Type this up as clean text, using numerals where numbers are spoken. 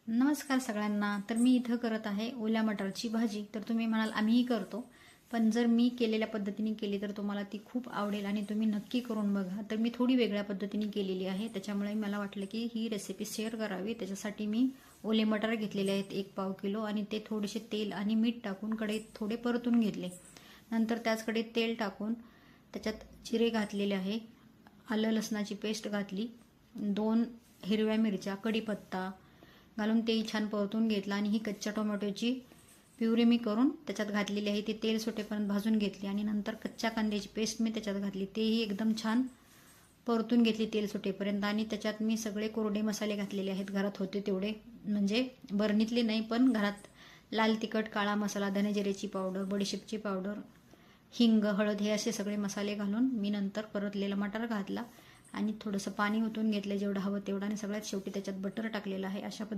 नमस्कार सगळ्यांना. तर मी इथं करत आहे ओल्या मटारची भाजी. तर तुम्ही म्हणाल आम्हीही करतो, पण जर मी केलेल्या पद्धतीने केली तर तुम्हाला ती खूप आवडेल आणि तुम्ही नक्की करून बघा. तर मी थोडी वेगळ्या पद्धतीने केलेली आहे, त्याच्यामुळे मला वाटलं की ही रेसिपी शेअर करावी. त्याच्यासाठी मी ओले मटार घेतलेले आहेत 1 पाव किलो आणि ते थोडेसे तेल आणि मीठ टाकून कढईत थोडे परतून घेतले. नंतर त्याच कढईत तेल टाकून त्याच्यात जिरे घातलेले आहे, आलं लसणाची पेस्ट घातली, 2 हिरव्या मिरच्या, कढीपत्ता घालून तेही छान परतून घेतलं आणि ही कच्च्या टोमॅटोची प्युरी मी करून त्याच्यात घातलेली आहे. ती तेल सुटेपर्यंत भाजून घेतली आणि नंतर कच्च्या कांद्याची पेस्ट मी त्याच्यात घातली, तेही एकदम छान परतून घेतली तेल सुटेपर्यंत. आणि त्याच्यात मी सगळे कोरडे मसाले घातलेले आहेत, घरात होते तेवढे, म्हणजे बरणीतले नाही पण घरात. लाल तिखट, काळा मसाला, धने जिऱ्याची पावडर, बडीशेपची पावडर, हिंग, हळद हे असे सगळे मसाले घालून मी नंतर परतलेला मटार घातला आणि थोडंसं पाणी ओतून घेतलं जेवढं हवं तेवढं आणि सगळ्यात शेवटी त्याच्यात बटर टाकलेलं आहे. अशा पद्धतीने